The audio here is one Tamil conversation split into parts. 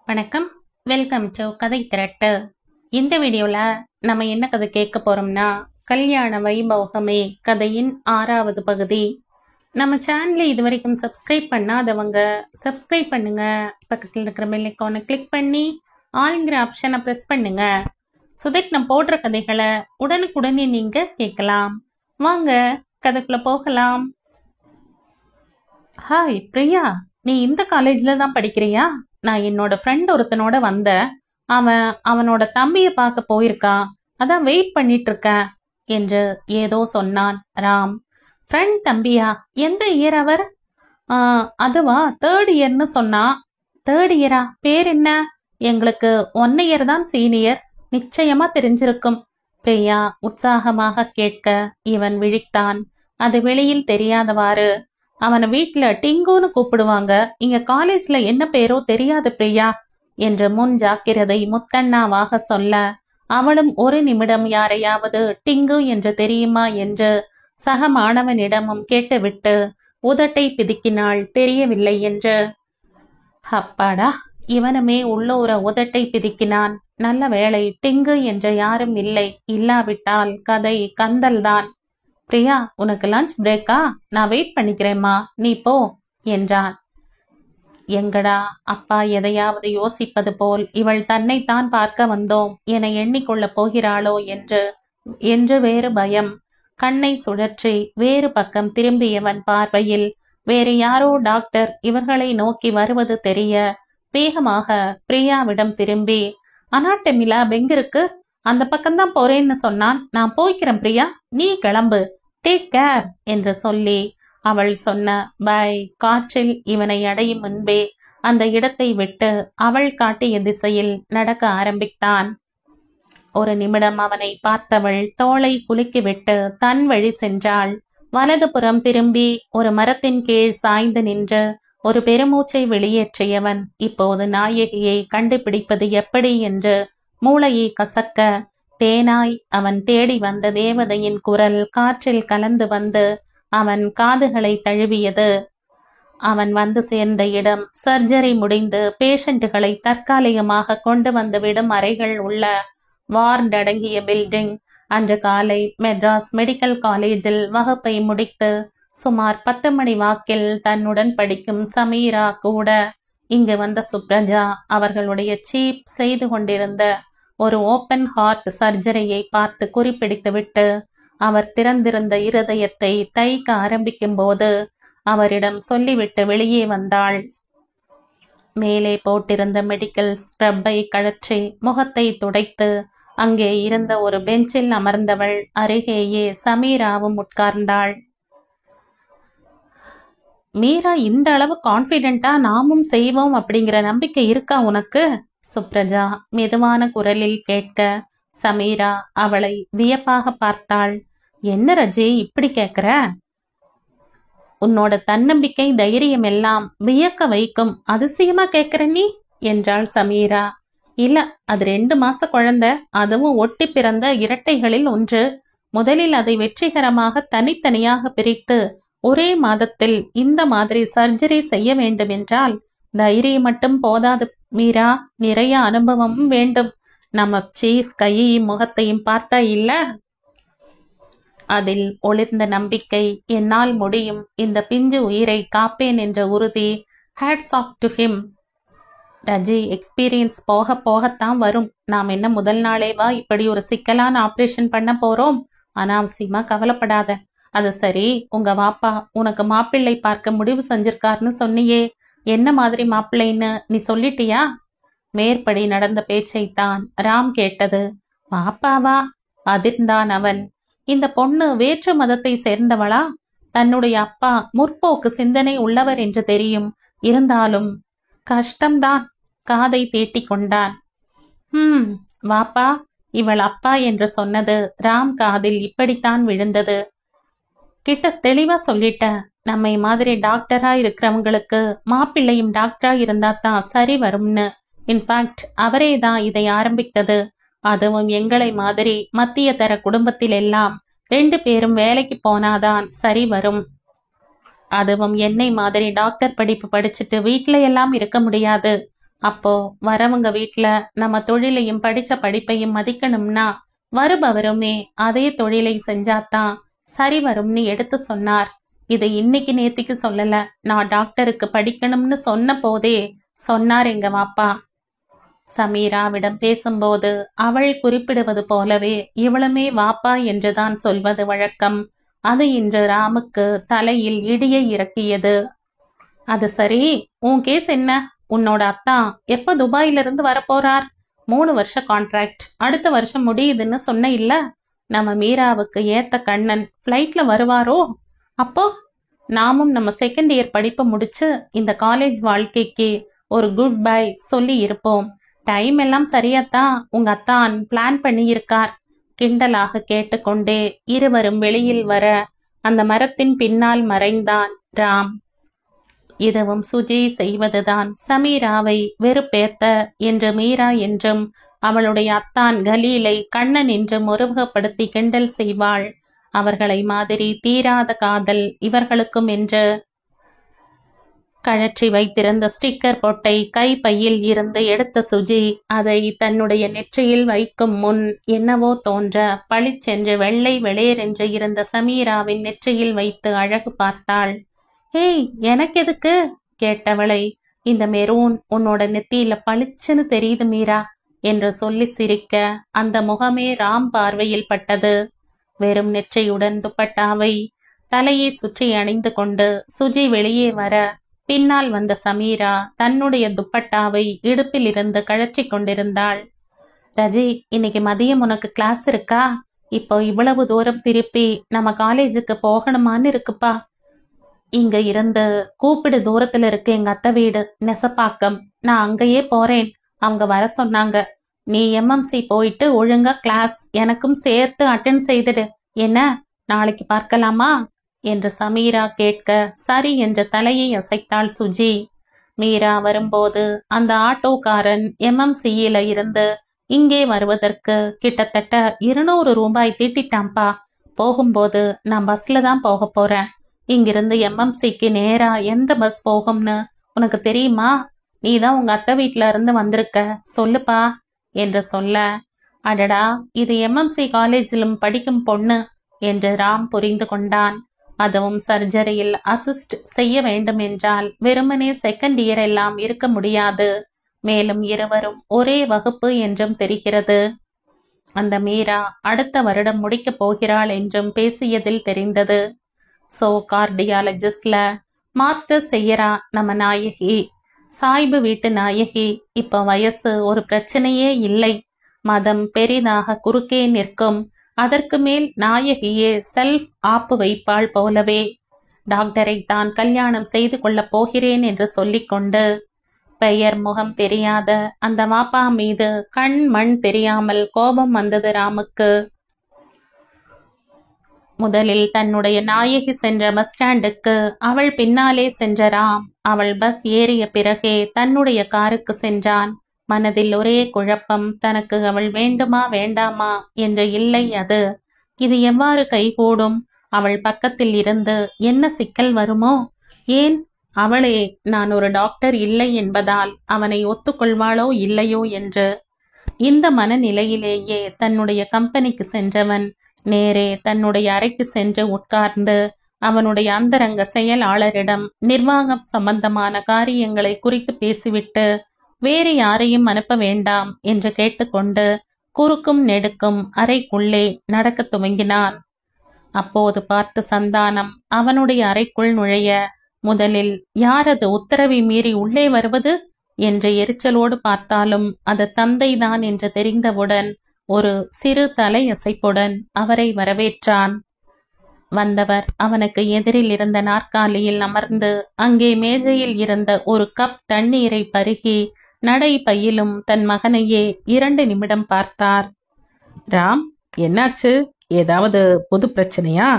வணக்கம். வெல்கம் டு கதை திரட்டு. இந்த வீடியோல நம்ம என்ன கதை கேட்க போறோம்னா, கல்யாண வைபோகமே கதையின் 6வது பகுதி. நம்ம சேனலை இது வரைக்கும் சப்ஸ்கிரைப் பண்ணாதவங்க சப்ஸ்கிரைப் பண்ணுங்க. பக்கத்தில் இருக்கிற பெல் ஐகானை கிளிக் பண்ணி ஆல்ங்கிற ஆப்ஷனை ப்ரெஸ் பண்ணுங்க. சுதக் நான் போடுற கதைகளை உடனுக்குடனே நீங்க கேட்கலாம். வாங்க கதைக்குள்ள போகலாம். ஹாய் பிரியா, நீ இந்த காலேஜ்ல தான் படிக்கிறியா? நான் என்னோட ஃப்ரெண்ட் ஒருத்தனோட வந்தேன். அவனோட தம்பிய பார்க்க போயிருக்கான். அதான் வெயிட் பண்ணிட்டு இருக்கேன் என்று ஏதோ சொன்னான் ராம். ஃப்ரெண்ட் தம்பியா? எந்த இயர் அவர்? அதுவா, 3rd இயர்னு சொன்னா. 3rd இயரா? பேர் என்ன? எங்களுக்கு 1 இயர் தான் சீனியர். நிச்சயமா தெரிஞ்சிருக்கும். பிரியா உற்சாகமாக கேட்க இவன் விழித்தான். அது வெளியில் தெரியாதவாறு, அவனை வீட்டுல டிங்குன்னு கூப்பிடுவாங்க, இங்க காலேஜ்ல என்ன பேரோ தெரியாது பிரியா என்று முன் ஜாக்கிரதை முத்தண்ணாவாக சொல்ல, அவளும் ஒரு நிமிடம் யாரையாவது டிங்கு என்று தெரியுமா என்று சக மாணவனிடமும் கேட்டுவிட்டு உதட்டை பிதுக்கினாள் தெரியவில்லை என்று. அப்பாடா, இவனுமே உள்ளூர உதட்டை பிதுக்கினான். நல்ல வேளை டிங்கு என்று யாரும் இல்லை. இல்லாவிட்டால் கதை கந்தல்தான். பிரியா, உனக்கு லஞ்ச் பிரேக்கா? நான் வெயிட் பண்ணிக்கிறேம்மா, நீ போ என்றான். எங்கடா அப்பா எதையாவது யோசிப்பது போல் இவள் தன்னைத்தான் பார்க்க வந்தோம் என எண்ணிக்கொள்ள போகிறாளோ என்று வேறு பயம். கண்ணை சுழற்றி வேறு பக்கம் திரும்பியவன் பார்வையில் வேறு யாரோ டாக்டர் இவர்களை நோக்கி வருவது தெரிய வேகமாக பிரியாவிடம் திரும்பி, அனாட்டமி லேப் எங்க இருக்கு? அந்த பக்கம்தான் போறேன்னு சொன்னான். நான் போய்க்கிறேன் பிரியா, நீ கிளம்பு, டேக் கேர் என்று சொல்லி அவள் சொன்ன பை காற்றில் இவனை அடையும் முன்பே அந்த இடத்தை விட்டு அவள் காட்டிய திசையில் நடக்க ஆரம்பித்தான். ஒரு நிமிடம் அவனை பார்த்தவள் தோளை குலுக்கிவிட்டு தன் வழி சென்றாள். வலதுபுறம் திரும்பி ஒரு மரத்தின் கீழ் சாய்ந்து நின்று ஒரு பெருமூச்சை வெளியேற்றியவன் இப்போது நாயகியை கண்டுபிடிப்பது எப்படி என்று மூளையை கசக்க, தேனாய் அவன் தேடி வந்த தேவதையின் குரல் காற்றில் கலந்து வந்து அவன் காதுகளை தழுவியது. அவன் வந்து சேர்ந்த இடம் சர்ஜரி முடிந்து பேஷண்ட்டுகளை தற்காலிகமாக கொண்டு வந்து விடும் அறைகள் உள்ள வார்டு அடங்கிய பில்டிங். அன்று காலை மெட்ராஸ் மெடிக்கல் காலேஜில் வகுப்பை முடித்து சுமார் 10 மணி வாக்கில் தன்னுடன் படிக்கும் சமீரா கூட இங்கு வந்த சுப்ரஜா அவர்களுடைய சீப் செய்து கொண்டிருந்த ஒரு ஓப்பன் ஹார்ட் சர்ஜரியை பார்த்து குறிப்பிடித்துவிட்டு அவர் திறந்திருந்த இருதயத்தை தைக்க ஆரம்பிக்கும் போது அவரிடம் சொல்லிவிட்டு வெளியே வந்தாள். மேலே போட்டிருந்த மெடிக்கல் ஸ்க்ரப்பை கழற்றி முகத்தை துடைத்து அங்கே இருந்த ஒரு பெஞ்சில் அமர்ந்தவள் அருகேயே சமீராவும் உட்கார்ந்தாள். மீரா, இந்த அளவு கான்ஃபிடென்ட்டா நாமும் செய்வோம் அப்படிங்கிற நம்பிக்கை இருக்கா உனக்கு? சுப்ரஜா மெதுவான குரலில் கேட்க சமீரா அவளை வியப்பாக பார்த்தாள். என்ன ரஜி இப்படி கேக்குற? உன்னோட தன்னம்பிக்கை தைரியம் எல்லாம் வியக்க வைக்கும். அதிசயமா கேக்குற நீ என்றாள் சமீரா. இல்ல, அது 2 மாச குழந்தை, அதுவும் ஒட்டி பிறந்த இரட்டைகளில் ஒன்று. முதலில் அதை வெற்றிகரமாக தனித்தனியாக பிரித்து ஒரே மாதத்தில் இந்த மாதிரி சர்ஜரி செய்ய வேண்டும் என்றால் தைரியம் மட்டும் போதாது மீரா, நிறைய அனுபவமும் வேண்டும். நம்ம சீஃப் கையையும் முகத்தையும் பார்த்தா இல்ல? அதில் ஒளிர்ந்த நம்பிக்கை, என்னால் முடியும், இந்த பிஞ்சு உயிரை காப்பேன் என்ற உறுதி. Hats off to him. Raji, experience போக போகத்தான் வரும். நாம் என்ன முதல் நாளேவா இப்படி ஒரு சிக்கலான ஆபரேஷன் பண்ண போறோம்? அனாவசியமா கவலைப்படாத. அது சரி, உங்க வாப்பா உனக்கு மாப்பிள்ளை பார்க்க முடிவு செஞ்சிருக்காருன்னு சொன்னியே, என்ன மாதிரி மாப்பிள்ளைன்னு நீ சொல்லிட்டியா? மேற்படி நடந்த பேச்சைத்தான் ராம் கேட்டது. வாப்பாவா? அதிர்ந்தான் அவன். இந்த பொண்ணு வேற்று மதத்தை சேர்ந்தவளா? தன்னுடைய அப்பா முற்போக்கு சிந்தனை உள்ளவர் என்று தெரியும். இருந்தாலும் கஷ்டம்தான். காதை தீட்டிக் கொண்டான். வாப்பா, இவள் அப்பா என்று சொன்னது ராம் காதில் இப்படித்தான் விழுந்தது. கிட்ட தெளிவா சொல்லிட்ட. நம்மை மாதிரி டாக்டரா இருக்கிறவங்களுக்கு மாப்பிள்ளையும் டாக்டரா இருந்தா தான் சரி வரும்னு. இன்ஃபேக்ட் அவரே தான் இதை ஆரம்பித்தது. அதுவும் எங்களை மாதிரி மத்திய தர குடும்பத்தில் எல்லாம் 2 பேரும் வேலைக்கு போனாதான் சரி வரும். அதுவும் என்னை மாதிரி டாக்டர் படிப்பு படிச்சுட்டு வீட்டுல எல்லாம் இருக்க முடியாது. அப்போ வரவங்க வீட்ல நம்ம தொழிலையும் படிச்ச படிப்பையும் மதிக்கணும்னா வருபவருமே அதே தொழிலை செஞ்சாதான் சரி வரும்னு எடுத்து சொன்னார். இதை இன்னைக்கு நேத்திக்கு சொல்லல, நான் டாக்டருக்கு படிக்கணும்னு சொன்ன போதே சொன்னார் எங்க வாப்பா. சமீராவிடம் பேசும்போது அவள் குறிப்பிடுவது போலவே இவளுமே வாப்பா என்றுதான் சொல்வது வழக்கம். அது இன்று ராமுக்கு தலையில் இடியை இறக்கியது. அது சரி, உன் கேஸ் என்ன? உன்னோட அத்தா எப்ப துபாயிலிருந்து வரப்போறார்? 3 வருஷ கான்ட்ராக்ட், அடுத்த வருஷம் முடியுதுன்னு சொன்ன இல்ல? நம்ம மீராவுக்கு ஏத்த கண்ணன் ஃப்ளைட்ல வருவாரோ? அப்போ நாமும் நம்ம செகண்ட் இயர் படிப்பை முடிச்சு இந்த காலேஜ் வாழ்க்கைக்கு ஒரு குட் பை சொல்லி இருப்போம். டைம் எல்லாம் சரியாத்தான் உங்க அத்தான் பிளான் பண்ணி இருக்கார். கிண்டலாக கேட்டுக்கொண்டே இருவரும் வெளியில் வர அந்த மரத்தின் பின்னால் மறைந்தான் ராம். இதுவும் சுஜி செய்வதுதான் சமீராவை வெறுப்பேத்த என்று மீரா என்றும் அவளுடைய அத்தான் கலீலை கண்ணன் என்றும் உருவகப்படுத்தி கிண்டல் செய்வாள். அவர்களை மாதிரி தீராத காதல் இவர்களுக்கும் என்று கழற்றி வைத்திருந்த ஸ்டிக்கர் பொட்டை கைப்பையில் இருந்து எடுத்த சுஜி அதை தன்னுடைய நெற்றியில் வைக்கும் முன் என்னவோ தோன்ற பளிச்சென்று வெள்ளை வெளியரென்று இருந்த சமீராவின் நெற்றியில் வைத்து அழகு பார்த்தாள். ஏய், எனக்கு எதுக்கு கேட்டவளை, இந்த மெரூன் உன்னோட நெத்தியில பளிச்சுன்னு தெரியுது மீரா என்று சொல்லி சிரிக்க அந்த முகமே ராம் பார்வையில் பட்டது. வெறும் நெற்றியுடன் துப்பட்டாவை தலையை சுற்றி அணிந்து கொண்டு சுஜி வெளியே வர பின்னால் வந்த சமீரா தன்னுடைய துப்பட்டாவை இடுப்பில் இருந்து கழற்றி கொண்டிருந்தாள். ரஜி, இன்னைக்கு மதியம் உனக்கு கிளாஸ் இருக்கா? இப்போ இவ்வளவு தூரம் திருப்பி நம்ம காலேஜுக்கு போகணுமான்னு இருக்குப்பா. இங்க இருந்து கூப்பிடு தூரத்துல இருக்கு எங்க அத்தை வீடு நெசப்பாக்கம். நான் அங்கேயே போறேன். அவங்க வர சொன்னாங்க. நீ எம்எம்சி போயிட்டு ஒழுங்கா கிளாஸ் எனக்கும் சேர்த்து அட்டென்ட் செய்துடு. என்ன, நாளைக்கு பார்க்கலாமா என்று சமீரா கேட்க சரி என்ற தலையை அசைத்தாள் சுஜி. மீரா வரும்போது அந்த ஆட்டோக்காரன் எம்எம்சியில இருந்து இங்கே வருவதற்கு கிட்டத்தட்ட 200 ரூபாய் தீட்டிட்டாம்பா. போகும்போது நான் பஸ்ல தான் போக போறேன். இங்கிருந்து எம்எம்சிக்கு நேரா எந்த பஸ் போகும்னு உனக்கு தெரியுமா? நீ தான் உங்க அத்தை வீட்டுல இருந்து வந்திருக்க, சொல்லுப்பா என்று சொல்ல, அடடா, இது எம்எம்சி காலேஜிலும் படிக்கும் பொண்ணு என்று ராம் புரிந்து கொண்டான். அதுவும் சர்ஜரியில் அசிஸ்ட் செய்ய வேண்டும் என்றால் வெறுமனே செகண்ட் இயர் எல்லாம் இருக்க முடியாது. மேலும் இருவரும் ஒரே வகுப்பு என்றும் தெரிகிறது. அந்த மீரா அடுத்த வருடம் முடிக்கப் போகிறாள் என்றும் பேசியதில் தெரிந்தது. சோ கார்டியாலஜிஸ்ட்ல மாஸ்டர் செய்யறா நம்ம நாயகி. சாய்பு வீட்டு நாயகி. இப்ப வயசு ஒரு பிரச்சனையே இல்லை. மதம் பெரிதாக குறுக்கே நிற்கும். அதற்கு மேல் நாயகியே செல்ஃப் ஆப்பு வைப்பாள் போலவே. டாக்டரை தான் கல்யாணம் செய்து கொள்ளப் போகிறேன் என்று சொல்லிக்கொண்டு பெயர் முகம் தெரியாத அந்த வாப்பா மீது கண் மண் தெரியாமல் கோபம் வந்தது ராமுக்கு. முதலில் தன்னுடைய நாயகி சென்ற பஸ் ஸ்டாண்டுக்கு அவள் பின்னாலே சென்ற ராம் அவள் பஸ் ஏறிய பிறகே தன்னுடைய காருக்கு சென்றான். மனதில் ஒரே குழப்பம். தனக்கு அவள் வேண்டுமா வேண்டாமா என்று இல்லை. இது எவ்வாறு கைகூடும்? அவள் பக்கத்தில் இருந்து என்ன சிக்கல் வருமோ? ஏன் அவளே நான் ஒரு டாக்டர் இல்லை என்பதால் அவனை ஒத்துக்கொள்வாளோ இல்லையோ என்று. இந்த மனநிலையிலேயே தன்னுடைய கம்பெனிக்கு சென்றவன் நேரே தன்னுடைய அறைக்கு சென்று உட்கார்ந்து அவனுடைய அந்தரங்க செயலாளரிடம் நிர்வாகம் சம்பந்தமான காரியங்களை குறித்து பேசிவிட்டு வேறு யாரையும் அனுப்ப வேண்டாம் என்று கேட்டுக்கொண்டு குறுக்கும் நெடுக்கும் அறைக்குள்ளே நடக்க துவங்கினான். அப்போது பார்த்து சந்தானம் அவனுடைய அறைக்குள் நுழைய, முதலில் யாரது உத்தரவை மீறி உள்ளே வருவது என்று எரிச்சலோடு பார்த்தாலும் அது தந்தைதான் என்று தெரிந்தவுடன் ஒரு சிறு தலையசைப்புடன் அவரை வரவேற்றான். வந்தவர் அவனுக்கு எதிரில் இருந்த நாற்காலியில் அமர்ந்து அங்கே மேஜையில் இருந்த ஒரு கப் தண்ணீரை பருகி நடை பையிலும் தன் மகனையே 2 நிமிடம் பார்த்தார். ராம், என்னாச்சு? ஏதாவது புது பிரச்சனையா?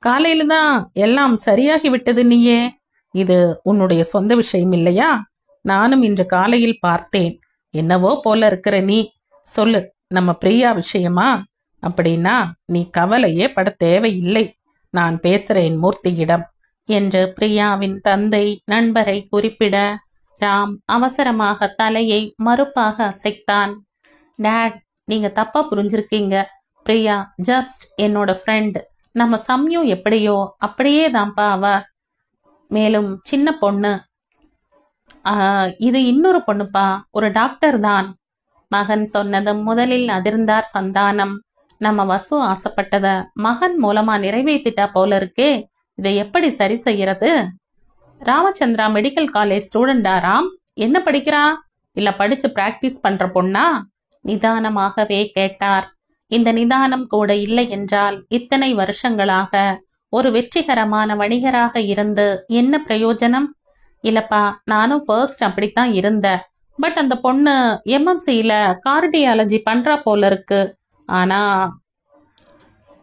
காலையில தான் எல்லாம் சரியாகி விட்டது நீயே. இது உன்னுடைய சொந்த விஷயம் இல்லையா? நானும் இன்று காலையில் பார்த்தேன். என்னவோ போல இருக்கிற நீ. சொல்லு, நம்ம பிரியா விஷயமா? அப்படின்னா நீ கவலையே பட தேவையில்லை. நான் பேசுறேன் மூர்த்தியிடம் என்று பிரியாவின் தந்தை நண்பரை குறிப்பிட, ராம் அவசரமாக தலையை மறுப்பாக அசைத்தான். டேட், நீங்க தப்பா புரிஞ்சிருக்கீங்க. பிரியா ஜஸ்ட் என்னோட ஃப்ரெண்ட். நம்ம சம்யம் எப்படியோ அப்படியே தான்ப்பா அவ. மேலும் சின்ன பொண்ணு. இது இன்னொரு பொண்ணுப்பா, ஒரு டாக்டர் தான். மகன் சொன்னதும் முதலில் அதிர்ந்தார் சந்தானம். நம்ம வசு ஆசைப்பட்டத மகன் மூலமா நிறைவேற்றிட்டா போல இருக்கே, இதை எப்படி சரி செய்யறது? ராமச்சந்திரா மெடிக்கல் காலேஜ் ஸ்டூடெண்டா ராம்? என்ன படிக்கிறா? இல்ல படிச்சு பிராக்டிஸ் பண்ற பொண்ணா? நிதானமாகவே கேட்டார். இந்த நிதானம் கூட இல்லை என்றால் இத்தனை வருஷங்களாக ஒரு வெற்றிகரமான வணிகராக இருந்து என்ன பிரயோஜனம்? இல்லப்பா, நானும் ஃபர்ஸ்ட் அப்படித்தான் இருந்தேன். பட் அந்த பொண்ணு எம்எம்சியில கார்டியாலஜி பண்றா போல இருக்கு. ஆனா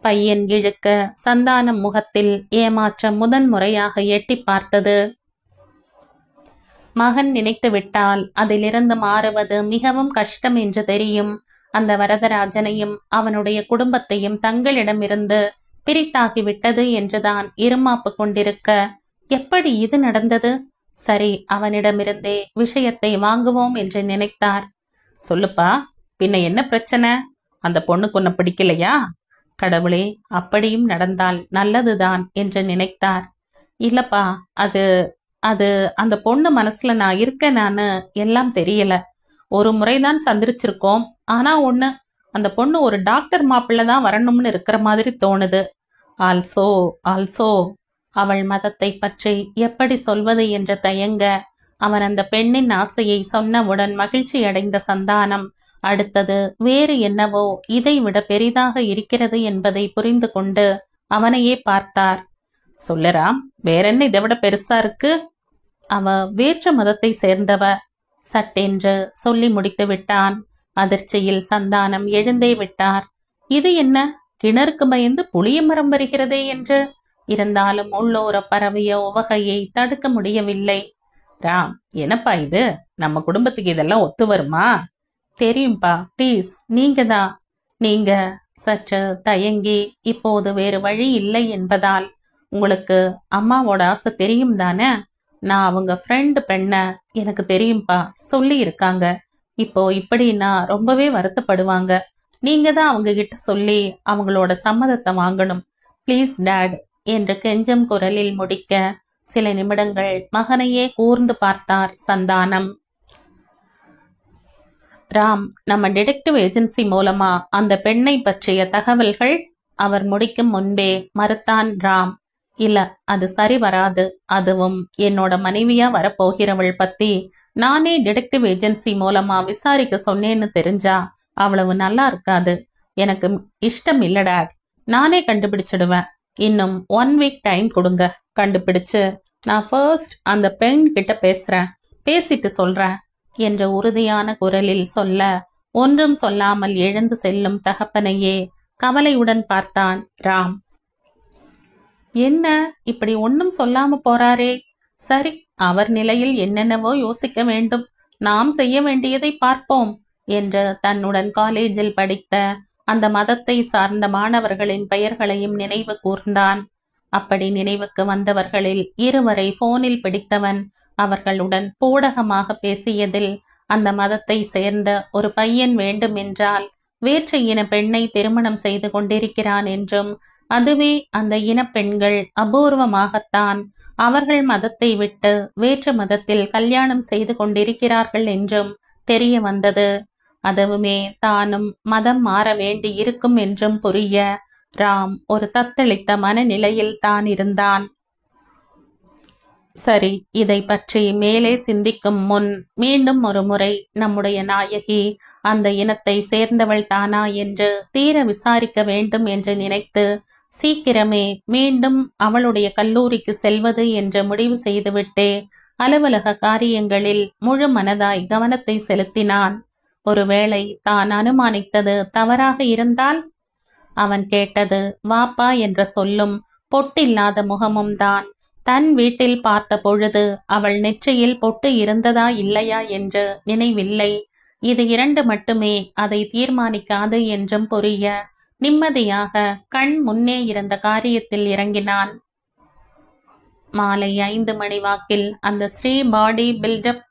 பையன் இழுக்க சந்தானம் முகத்தில் ஏமாற்றம் முதன்முறையாக எட்டி பார்த்தது. மகன் நினைத்து விட்டால் அதிலிருந்து மாறுவது மிகவும் கஷ்டம் என்று தெரியும். அந்த வரதராஜனையும் அவனுடைய குடும்பத்தையும் தங்களிடமிருந்து பிரித்தாகிவிட்டது என்றுதான் இருமாப்பு கொண்டிருக்க, எப்படி இது நடந்தது? சரி, அவனிடமிருந்தே விஷயத்தை வாங்குவோம் என்று நினைத்தார். சொல்லுப்பா, பின்ன என்ன பிரச்சனை? அந்த பொண்ணுக்கு உன்னை பிடிக்கலையா? கடவுளே, அப்படியும் நடந்தால் நல்லதுதான் என்று நினைத்தார். இல்லப்பா, அது அது அந்த பொண்ணு மனசுல நான் இருக்கேனான்னு எல்லாம் தெரியல. ஒரு முறைதான் சந்திரிச்சிருக்கோம். ஆனா ஒண்ணு, அந்த பொண்ணு ஒரு டாக்டர் மாப்பிள்ளை தான் வரணும்னு இருக்கிற மாதிரி தோணுது. ஆல்சோ அவள் மதத்தை பற்றி எப்படி சொல்வது என்று தயங்க, அவன் அந்த பெண்ணின் ஆசையை சொன்னவுடன் மகிழ்ச்சி அடைந்த சந்தானம் அடுத்தது வேறு என்னவோ இதைவிட பெரிதாக இருக்கிறது என்பதை புரிந்து கொண்டு அவனையே பார்த்தார். சொல்லராம், வேறென்ன இதை விட பெருசா இருக்கு? அவ வேற்று மதத்தை சேர்ந்தவ சட்டென்று சொல்லி முடித்து விட்டான். அதிர்ச்சியில் சந்தானம் எழுந்தே விட்டார். இது என்ன, கிணறுக்கு பயந்து புளிய மரம் வருகிறதே என்று. இருந்தாலும் உள்ளோர பரவிய உவகையை தடுக்க முடியவில்லை. ராம், என்னப்பா இது? நம்ம குடும்பத்துக்கு இதெல்லாம் ஒத்து வருமா? தெரியும்பா, ப்ளீஸ் நீங்க சற்று தயங்கி, இப்போது வேறு வழி இல்லை என்பதால். உங்களுக்கு அம்மாவோட ஆசை தெரியும் தானே? நான் அவங்க ஃப்ரெண்டு பெண்ண எனக்கு தெரியும்பா, சொல்லி இருக்காங்க. இப்போ இப்படின்னா ரொம்பவே வருத்தப்படுவாங்க. நீங்க தான் அவங்க கிட்ட சொல்லி அவங்களோட சம்மதத்தை வாங்கணும். ப்ளீஸ் டேட் என்று கெஞ்சம் குரலில் முடிக்க சில நிமிடங்கள் மகனையே கூர்ந்து பார்த்தார் சந்தானம். ராம், நம்ம டிடெக்டிவ் ஏஜென்சி மூலமா அந்த பெண்ணை பற்றிய தகவல்கள். அவர் முடிக்கும் முன்பே மறுத்தான் ராம். இல்ல, அது சரி வராது. அதுவும் என்னோட மனைவியா வரப்போகிறவள் பத்தி நானே டிடெக்டிவ் ஏஜென்சி மூலமா விசாரிக்க சொன்னேன்னு தெரிஞ்சா அவ்வளவு நல்லா இருக்காது. எனக்கு இஷ்டம் இல்ல டாட். நானே கண்டுபிடிச்சிடுவேன். இன்னும் 1 வீக் டைம் கொடுங்க. கண்டுபிடிச்சு நான் ஃபர்ஸ்ட் அந்த பெண் கிட்ட பேசிட்டு சொல்றேன் என்ற உறுதியான குரலில் சொல்ல, ஒன்றும் சொல்லாமல் எழுந்து செல்லும் தகப்பனையே கவலையுடன் பார்த்தான் ராம். என்ன இப்படி ஒன்னும் சொல்லாம போறாரே? சரி, அவர் நிலையில் என்னென்னவோ யோசிக்க வேண்டும். நாம் செய்ய வேண்டியதை பார்ப்போம் என்று தன்னுடன் காலேஜில் படித்த அந்த மதத்தை சார்ந்த மாணவர்களின் பெயர்களையும் நினைவு கூர்ந்தான். அப்படி நினைவுக்கு வந்தவர்களில் 2 போனில் பிடித்தவன் அவர்களுடன் பூடகமாக பேசியதில் அந்த மதத்தை சேர்ந்த ஒரு பையன் வேண்டும் என்றால் வேற்று இன பெண்ணை திருமணம் செய்து கொண்டிருக்கிறான் என்றும், அதுவே அந்த இனப்பெண்கள் அபூர்வமாகத்தான் அவர்கள் மதத்தை விட்டு வேற்று மதத்தில் கல்யாணம் செய்து கொண்டிருக்கிறார்கள் என்றும் தெரிய வந்தது. அதுவுமே தானும் மதம் மாற வேண்டி இருக்கும் என்றும் புரிய ராம் ஒரு தத்தளித்த மனநிலையில் தான் இருந்தான். சரி, இதை பற்றி மேலே சிந்திக்கும் முன் மீண்டும் ஒரு முறை நம்முடைய நாயகி அந்த இனத்தை சேர்ந்தவள் தானா என்று தீர விசாரிக்க வேண்டும் என்று நினைத்து சீக்கிரமே மீண்டும் அவளுடைய கல்லூரிக்கு செல்வது என்று முடிவு செய்துவிட்டே அலுவலக காரியங்களில் முழு மனதாய் கவனத்தை செலுத்தினான். ஒருவேளை தான் அனுமானித்தது தவறாக இருந்தால்? அவன் கேட்டது வாப்பா என்ற சொல்லும் பொட்டில்லாத முகமும் தான். தன் வீட்டில் பார்த்த பொழுது அவள் நெற்றியில் பொட்டு இருந்ததா இல்லையா என்று நினைவில்லை. இது 2 மட்டுமே அதை தீர்மானிக்காது என்றும் புரிய நிம்மதியாக கண் முன்னே இருந்த காரியத்தில் இறங்கினான். மாலை 5 மணி வாக்கில் அந்த ஸ்ரீ பாடி பில்டப்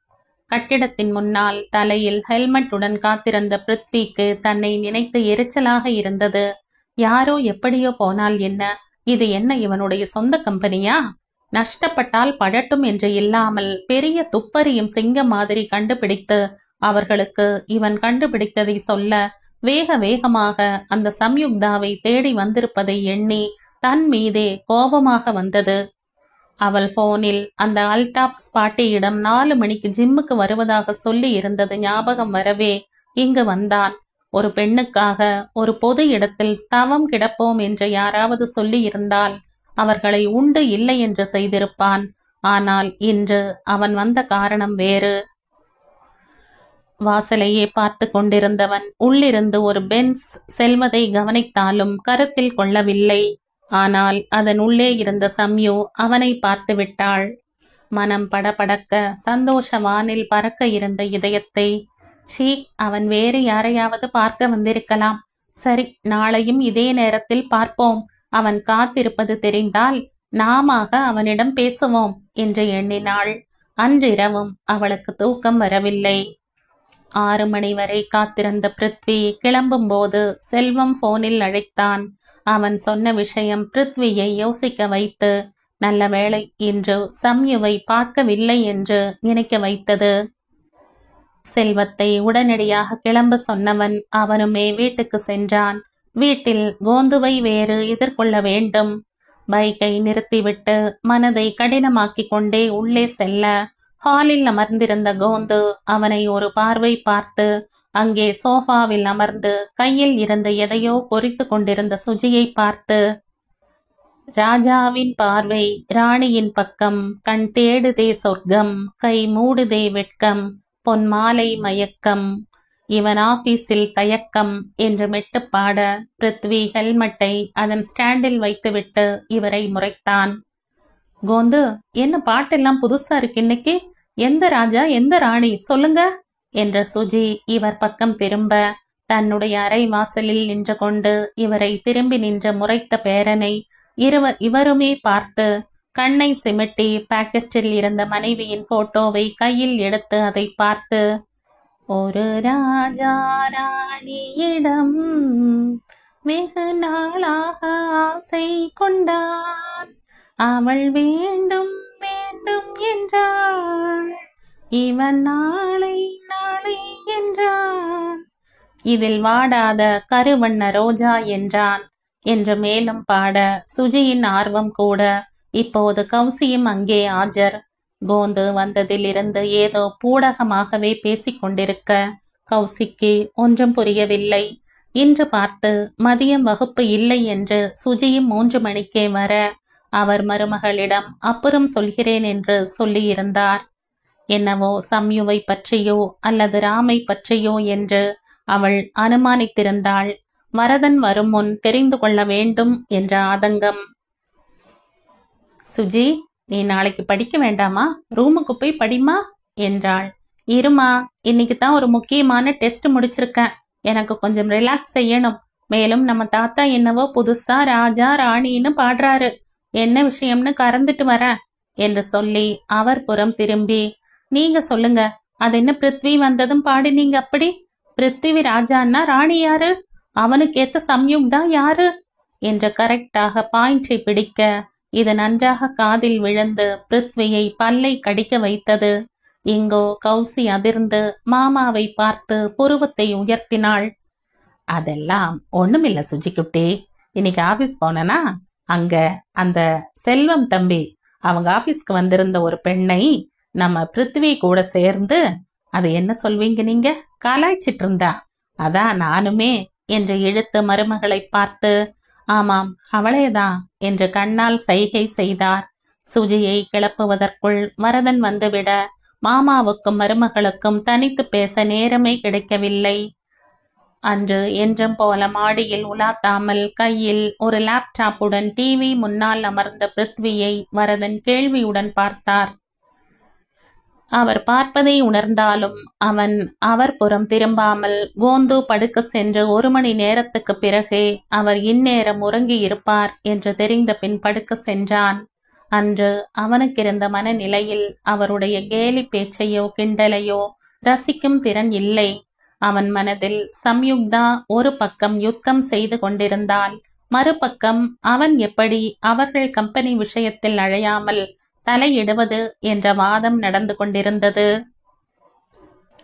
கட்டிடத்தின் முன்னால் தலையில் ஹெல்மெட்டுடன் காத்திருந்த பிருத்விக்கு தன்னை நினைத்து எரிச்சலாக இருந்தது. யாரோ எப்படியோ போனால் என்ன, இது என்ன இவனுடைய சொந்த கம்பெனியா? நஷ்டப்பட்டால் படட்டும் என்று இல்லாமல் பெரிய துப்பறியும் சிங்கம் மாதிரி கண்டுபிடித்து அவர்களுக்கு இவன் கண்டுபிடித்ததை சொல்ல வேக வேகமாக அந்த சம்யுக்தாவை தேடி வந்திருப்பதை எண்ணி தன் மீதே கோபமாக வந்தது. அவள் போனில் அந்த அல்டாப்ஸ் பாட்டியிடம் 4 மணிக்கு ஜிம்முக்கு வருவதாக சொல்லி இருந்தது ஞாபகம் வரவே இங்கு வந்தான். ஒரு பெண்ணுக்காக ஒரு பொது இடத்தில் தவம் கிடப்போம் என்று யாராவது சொல்லி இருந்தால் அவர்களை உண்டு இல்லை என்று செய்திருப்பான். ஆனால் இன்று அவன் வந்த காரணம் வேறு. வாசலையே பார்த்து கொண்டிருந்தவன் உள்ளிருந்து ஒரு பென்ஸ் செல்வதை கவனித்தாலும் கருத்தில் கொள்ளவில்லை. ஆனால் அதன் உள்ளே இருந்த சம்யு அவனை பார்த்து விட்டாள். மனம் படபடக்க சந்தோஷ வானில் பறக்க இருந்த இதயத்தை, சீ, அவன் வேறு யாரையாவது பார்க்க வந்திருக்கலாம். சரி, நாளையும் இதே நேரத்தில் பார்ப்போம். அவன் காத்திருப்பது தெரிந்தால் நாமாக அவனிடம் பேசுவோம் என்று எண்ணினாள். அன்றிரவும் அவளுக்கு தூக்கம் வரவில்லை. 6 மணி வரை காத்திருந்த பிருத்வி கிளம்பும் போது செல்வம் போனில் அழைத்தான். அவன் சொன்ன விஷயம் பிருத்வியை யோசிக்க வைத்து நல்ல வேளை இன்று சம்யுவை பார்க்கவில்லை என்று நினைக்க வைத்தது. செல்வத்தை உடனடியாக கிளம்ப சொன்னவன் அவனுமே வீட்டுக்கு சென்றான். வீட்டில் கோந்துவை வேறு எதிர்கொள்ள வேண்டும். பைக்கை நிறுத்திவிட்டு மனதை கடினமாக்கி கொண்டே உள்ளே செல்ல ஹாலில் அமர்ந்திருந்த கோந்து அவனை ஒரு பார்வை பார்த்து அங்கே சோஃபாவில் அமர்ந்து கையில் இருந்த எதையோ பொறித்து கொண்டிருந்த சுஜியை பார்த்து, ராஜாவின் பார்வை ராணியின் பக்கம், கண் தேடுதே சொர்க்கம், கை மூடுதே வெட்கம், பொன்மாலை மயக்கம், இவன் ஆபீஸில் தயக்கம் என்று மெட்டுப்பாட பிருத்வி ஹெல்மெட்டை அதன் ஸ்டாண்டில் வைத்துவிட்டு இவரை முறைத்தான். கோந்து, என்ன பாட்டெல்லாம் புதுசா இருக்கு இன்னைக்கு? எந்த ராஜா எந்த ராணி சொல்லுங்க என்ற சுஜி இவர் பக்கம் திரும்ப தன்னுடைய அறை வாசலில் நின்று கொண்டு இவரை திரும்பி நின்ற முறைத்த பேரனை இவருமே பார்த்து கண்ணை சிமிட்டி பாக்கெட்டில் இருந்த மனைவியின் போட்டோவை கையில் எடுத்து அதை பார்த்து, ஒரு ராஜா ராணியிடம் வெகு நாளாக ஆசை கொண்டான், அவள் வேண்டும் வேண்டும் என்றாள், இவன் நாளை நாளை என்றான், இதில் வாடாத கருவண்ண ரோஜா என்றான் என்று மேலும் பாட சுஜியின் ஆர்வம் கூட இப்போது கௌசியும் அங்கே ஆஜர். கோந்து வந்ததிலிருந்து ஏதோ பூடகமாகவே பேசிக்கொண்டிருக்க கௌசிக்கு ஒன்றும் புரியவில்லை. இன்று பார்த்து மதியம் வகுப்பு இல்லை என்று சுஜியும் 3 மணிக்கே வர அவர் மருமகளிடம் அப்புறம் சொல்கிறேன் என்று சொல்லியிருந்தார். என்னவோ சம்யுவை பற்றியோ அல்லது ராமை பற்றியோ என்று அவள் அனுமானித்திருந்தாள். வரதன் வரும் முன் தெரிந்து கொள்ள வேண்டும் என்ற ஆதங்கம். சுஜி, நீ நாளைக்கு படிக்க வேண்டாமா? ரூமுக்கு போய் படிமா என்றாள். இருமா, இன்னைக்கு தான் ஒரு முக்கியமான டெஸ்ட் முடிச்சிருக்கேன். எனக்கு கொஞ்சம் ரிலாக்ஸ் செய்யணும். மேலும் நம்ம தாத்தா என்னவோ புதுசா ராஜா ராணின்னு பாடுறாரு. என்ன விஷயம்னு கறந்துட்டு வரேன் என்று சொல்லி அவர் புறம் திரும்பி, நீங்க சொல்லுங்க, அது என்ன பிருத்வி வந்ததும் பாடினீங்க அப்படி? பிருத்திவி ராஜான்னா ராணி யாரு? அவனுக்கு ஏத்த சம்யுக்தா யாரு என்று கரெக்டாக பாயிண்டை பிடிக்க இது நன்றாக காதில் விழுந்து பிருத்வியை பல்லை கடிக்க வைத்தது. இங்கோ கௌசி அதிர்ந்து மாமாவை பார்த்து புருவத்தை உயர்த்தினாள். அதெல்லாம் ஒண்ணுமில்ல சுஜிக்குட்டி. இன்னைக்கு ஆபீஸ் போனனா, அங்க அந்த செல்வம் தம்பி அவங்க ஆபீஸ்க்கு வந்திருந்த ஒரு பெண்ணை நம்ம பிருத்வி கூட சேர்ந்து, அது என்ன சொல்வீங்க நீங்க, கலாய்ச்சிட்டு இருந்தா. அதான் நானுமே என்று இழுத்து மருமகளை பார்த்து, ஆமாம் அவளேதான் என்று கண்ணால் சைகை செய்தார். சுஜியை கிளப்புவதற்குள் வரதன் வந்துவிட மாமாவுக்கும் மருமகளுக்கும் தனித்து பேச நேரமே கிடைக்கவில்லை. அன்று என்றும் போல மாடியில் உலாத்தாமல் கையில் ஒரு லேப்டாப்புடன் டிவி முன்னால் அமர்ந்த பிருத்வியை வரதன் கேள்வியுடன் பார்த்தார். அவர் பார்ப்பதை உணர்ந்தாலும் அவன் அவர் புறம் திரும்பாமல் கோந்து படுக்க சென்று 1 மணி நேரத்துக்கு பிறகே அவர் இந்நேரம் உறங்கி இருப்பார் என்று தெரிந்த பின் படுக்க சென்றான். அன்று அவனுக்கிருந்த மனநிலையில் அவருடைய கேலி பேச்சையோ கிண்டலையோ ரசிக்கும் திறன் இல்லை. அவன் மனதில் சம்யுக்தா ஒரு பக்கம் யுத்தம் செய்து கொண்டிருந்தால், மறுபக்கம் அவன் எப்படி அவர்கள் கம்பெனி விஷயத்தில் அழையாமல் தலையிடுவது என்ற வாதம் நடந்து கொண்டிருந்தது.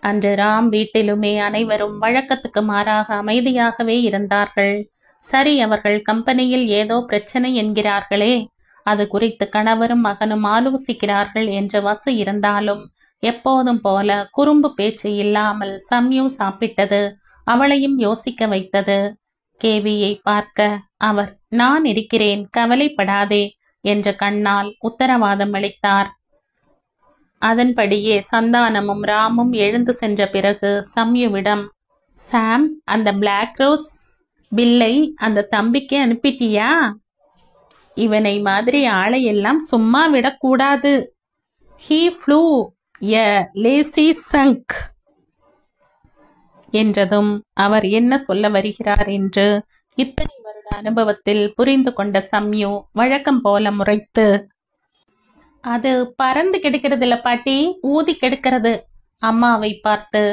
அன்று ராம் வீட்டிலுமே அனைவரும் வழக்கத்துக்கு மாறாக அமைதியாகவே இருந்தார்கள். சரி, அவர்கள் கம்பெனியில் ஏதோ பிரச்சனை என்கிறார்களே, அது குறித்து கணவரும் மகனும் ஆலோசிக்கிறார்கள் என்ற வசு இருந்தாலும் எப்போதும் போல குறும்பு பேச்சு இல்லாமல் சம்யு சாப்பிட்டது அவளையும் யோசிக்க வைத்தது. கேவியை பார்க்க அவர், நான் இருக்கிறேன், கவலைப்படாதே என்ற கண்ணால் உத்தரவாதம் அளித்தார். அதன்படியே சந்தானமும் ராமும் எழுந்து சென்ற பிறகு சம்யுவிடம், சாம், அந்த பிளாக் ரோஸ் பில்லை அந்த தம்பிக்கு அனுப்பிட்டியா? இவனை மாதிரி ஆளை எல்லாம் சும்மா விடக்கூடாது. He flew a lazy sunk என்றதும் அவர் என்ன சொல்ல வருகிறார் என்று இத்தனை வருட அனுபவத்தில் புரிந்து கொண்ட சம்யு வழக்கம் போல முறைத்து, அது பறந்து கெடுக்கிறது இல்ல பாட்டி, ஊதி கெடுக்கிறது. அம்மாவை பார்த்து,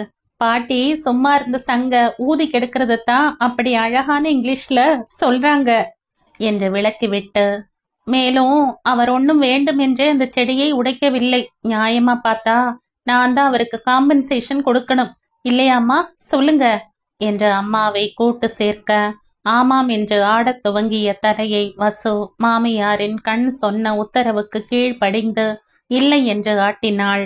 பாட்டி சும்மா இருந்த சங்க ஊதி கெடுக்கிறது தான் அப்படி அழகான இங்கிலீஷ்ல சொல்றாங்க என்று விளக்கிவிட்டு, மேலும் அவர் ஒன்னும் வேண்டுமென்றே அந்த செடியை உடைக்கவில்லை. நியாயமா பார்த்தா நான் தான் அவருக்கு காம்பன்சேஷன் கொடுக்கணும் இல்லையாம்மா, சொல்லுங்க என்று அம்மாவை கூட்டு சேர்க்க, ஆமாம் என்று ஆடத் துவங்கிய தரையை வசு மாமியாரின் கண் சொன்ன உத்தரவுக்கு கீழ்ப்படிந்து இல்லை என்று ஆட்டினாள்.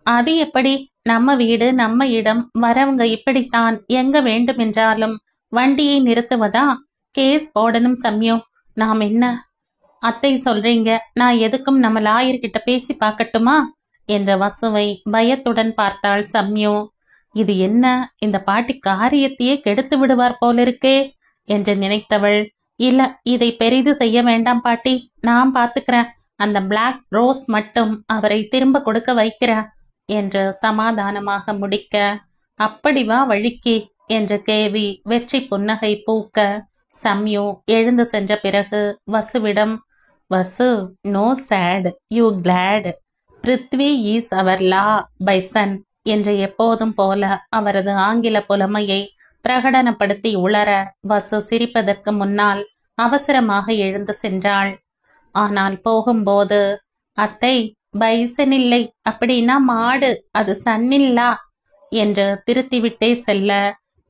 அது எப்படி? நம்ம வீடு, நம்ம இடம், வரவங்க இப்படித்தான் எங்க வேண்டுமென்றாலும் வண்டியை நிறுத்துவதா? கேஸ் போடணும் சம்யு. நாம் என்ன அத்தை சொல்றீங்க, நான் எதுக்கும் நம்ம லாயர்கிட்ட பேசி பார்க்கட்டுமா என்ற வசுவை பயத்துடன் பார்த்தாள் சம்யு. இது என்ன, இந்த பாட்டி காரியத்தையே கெடுத்து விடுவார் போலிருக்கே என்று நினைத்தவள், இல்ல, இதை பெரிது செய்ய வேண்டாம் பாட்டி, நான் பார்த்துக்கிறேன், அந்த பிளாக் ரோஸ் மட்டும் அவரை திரும்ப கொடுக்க வைக்கிறேன் என்று சமாதானமாக முடிக்க, அப்படி வா வழிக்கு என்று கேவி வெற்றி புன்னகை பூக்க, சம்யு எழுந்து சென்ற பிறகு வசுவிடம், Vasu, no sad, you glad, Prithvi is our லா பைசன் என்று எப்போதும் போல அவரது ஆங்கில புலமையை பிரகடனப்படுத்தி உளர, வசு சிரிப்பதற்கு முன்னால் அவசரமாக எழுந்து சென்றாள். ஆனால் போகும்போது, அத்தை, பைசன் இல்லை, அப்படின்னா மாடு, அது சன்னில்லா என்று திருத்திவிட்டே செல்ல,